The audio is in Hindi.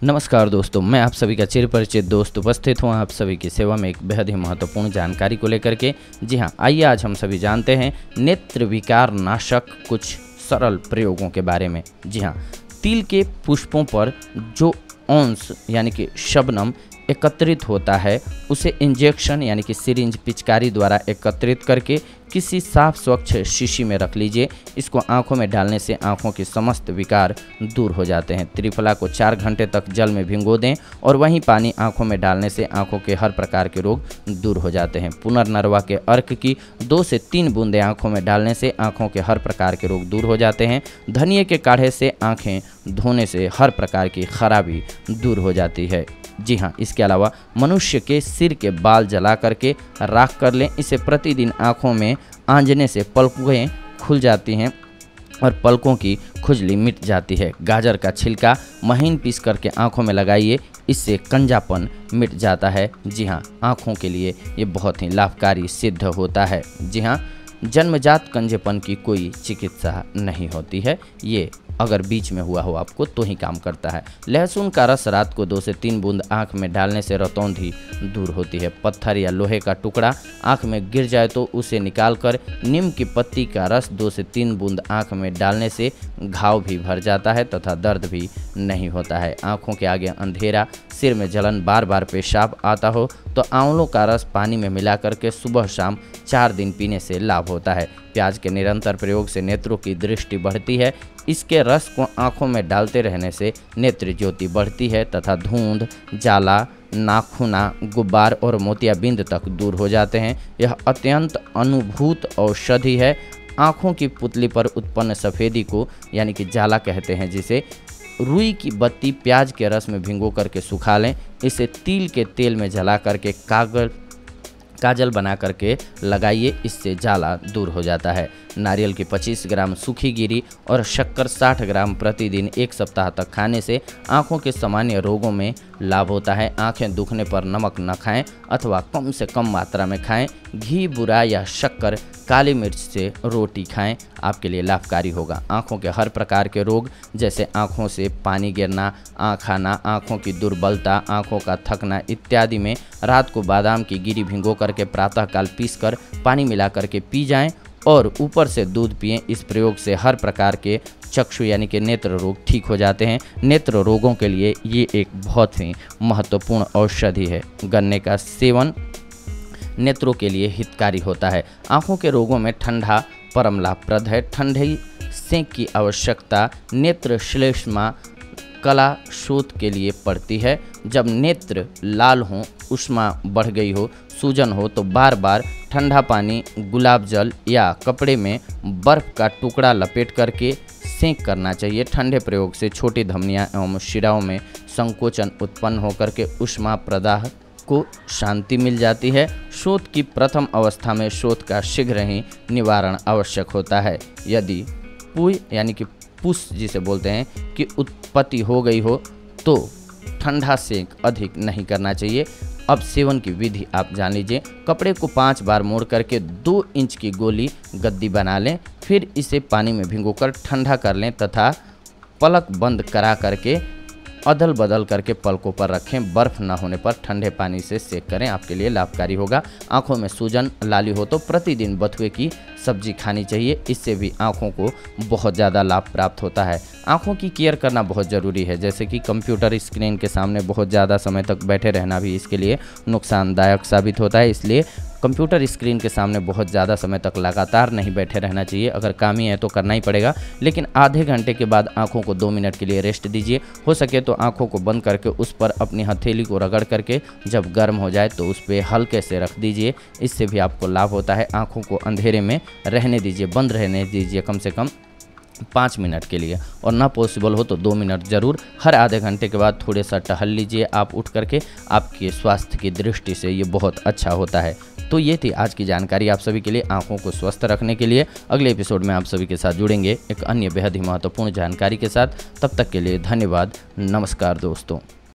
नमस्कार दोस्तों, मैं आप सभी का चिरपरिचित दोस्त उपस्थित हूँ आप सभी की सेवा में एक बेहद ही महत्वपूर्ण जानकारी को लेकर के। जी हाँ, आइए आज हम सभी जानते हैं नेत्र विकार नाशक कुछ सरल प्रयोगों के बारे में। जी हाँ, तिल के पुष्पों पर जो औंस यानी कि शबनम एकत्रित होता है उसे इंजेक्शन यानी कि सिरिंज पिचकारी द्वारा एकत्रित करके किसी साफ स्वच्छ शीशी में रख लीजिए। इसको आंखों में डालने से आंखों के समस्त विकार दूर हो जाते हैं। त्रिफला को 4 घंटे तक जल में भिगो दें और वहीं पानी आंखों में डालने से आंखों के हर प्रकार के रोग दूर हो जाते हैं। पुनर्नरवा के अर्क की 2 से 3 बूंदें आंखों में डालने से आंखों के हर प्रकार के रोग दूर हो जाते हैं। धनिये के काढ़े से आंखें धोने से हर प्रकार की खराबी दूर हो जाती है। जी हाँ, इसके अलावा मनुष्य के सिर के बाल जला करके राख कर लें। इसे प्रतिदिन आँखों में आंजने से पलकें खुल जाती हैं और पलकों की खुजली मिट जाती है। गाजर का छिलका महीन पीस करके आँखों में लगाइए, इससे कंजापन मिट जाता है। जी हाँ, आँखों के लिए ये बहुत ही लाभकारी सिद्ध होता है। जी हाँ, जन्मजात कंजेपन की कोई चिकित्सा नहीं होती है, ये अगर बीच में हुआ हो आपको तो ही काम करता है। लहसुन का रस रात को 2 से 3 बूंद आँख में डालने से रतौंधी दूर होती है। पत्थर या लोहे का टुकड़ा आँख में गिर जाए तो उसे निकालकर नीम की पत्ती का रस 2 से 3 बूंद आँख में डालने से घाव भी भर जाता है तथा दर्द भी नहीं होता है। आँखों के आगे अंधेरा, सिर में जलन, बार बार पेशाब आता हो तो आंवलों का रस पानी में मिला करके सुबह शाम 4 दिन पीने से लाभ होता है। प्याज के निरंतर प्रयोग से नेत्रों की दृष्टि बढ़ती है। इसके रस को आंखों में डालते रहने से नेत्र ज्योति बढ़ती है तथा धुंध, जाला, नाखूना, गुब्बार और मोतियाबिंद तक दूर हो जाते हैं। यह अत्यंत अनुभूत औषधि है। आँखों की पुतली पर उत्पन्न सफ़ेदी को यानी कि जाला कहते हैं, जिसे रुई की बत्ती प्याज के रस में भिगो करके सुखा लें। इसे तिल के तेल में जला करके काजल बना करके लगाइए, इससे जाला दूर हो जाता है। नारियल की 25 ग्राम सूखी गिरी और शक्कर 60 ग्राम प्रतिदिन 1 सप्ताह तक खाने से आँखों के सामान्य रोगों में लाभ होता है। आँखें दुखने पर नमक न खाएं अथवा कम से कम मात्रा में खाएं। घी, बुरा या शक्कर, काली मिर्च से रोटी खाएं, आपके लिए लाभकारी होगा। आँखों के हर प्रकार के रोग जैसे आँखों से पानी गिरना, आँख आना, आँखों की दुर्बलता, आँखों का थकना इत्यादि में रात को बादाम की गिरी भिगो करके प्रातःकाल पीसकर पानी मिला करके पी जाएं और ऊपर से दूध पिएं। इस प्रयोग से हर प्रकार के चक्षु यानी कि नेत्र रोग ठीक हो जाते हैं। नेत्र रोगों के लिए ये एक बहुत ही महत्वपूर्ण औषधि है। गन्ने का सेवन नेत्रों के लिए हितकारी होता है। आँखों के रोगों में ठंडा परम लाभप्रद है। ठंडे सेंक की आवश्यकता नेत्र श्लेष्मा कला शोथ के लिए पड़ती है। जब नेत्र लाल हों, ऊष्मा बढ़ गई हो, सूजन हो तो बार बार ठंडा पानी, गुलाब जल या कपड़े में बर्फ़ का टुकड़ा लपेट करके सेंक करना चाहिए। ठंडे प्रयोग से छोटी धमनियाँ एवं शिराओं में संकोचन उत्पन्न होकर के ऊष्मा प्रदाह को शांति मिल जाती है। शोथ की प्रथम अवस्था में शोथ का शीघ्र ही निवारण आवश्यक होता है। यदि पुय यानी कि पुष जिसे बोलते हैं कि उत्पत्ति हो गई हो तो ठंडा सेंक अधिक नहीं करना चाहिए। अब सेवन की विधि आप जान लीजिए। कपड़े को 5 बार मोड़ करके 2 इंच की गोली गद्दी बना लें, फिर इसे पानी में भिगोकर ठंडा कर लें तथा पलक बंद करा करके अदल बदल करके पलकों पर रखें। बर्फ़ न होने पर ठंडे पानी से सेक करें, आपके लिए लाभकारी होगा। आँखों में सूजन, लाली हो तो प्रतिदिन बथुए की सब्जी खानी चाहिए, इससे भी आँखों को बहुत ज़्यादा लाभ प्राप्त होता है। आँखों की केयर करना बहुत ज़रूरी है, जैसे कि कंप्यूटर स्क्रीन के सामने बहुत ज़्यादा समय तक बैठे रहना भी इसके लिए नुकसानदायक साबित होता है। इसलिए कंप्यूटर स्क्रीन के सामने बहुत ज़्यादा समय तक लगातार नहीं बैठे रहना चाहिए। अगर काम ही है तो करना ही पड़ेगा, लेकिन आधे घंटे के बाद आंखों को 2 मिनट के लिए रेस्ट दीजिए। हो सके तो आंखों को बंद करके उस पर अपनी हथेली को रगड़ करके जब गर्म हो जाए तो उस पर हल्के से रख दीजिए, इससे भी आपको लाभ होता है। आंखों को अंधेरे में रहने दीजिए, बंद रहने दीजिए कम से कम 5 मिनट के लिए, और ना पॉसिबल हो तो 2 मिनट ज़रूर। हर आधे घंटे के बाद थोड़े सा टहल लीजिए आप उठ करके, आपके स्वास्थ्य की दृष्टि से ये बहुत अच्छा होता है। तो ये थी आज की जानकारी आप सभी के लिए आंखों को स्वस्थ रखने के लिए। अगले एपिसोड में आप सभी के साथ जुड़ेंगे एक अन्य बेहद ही महत्वपूर्ण जानकारी के साथ। तब तक के लिए धन्यवाद। नमस्कार दोस्तों।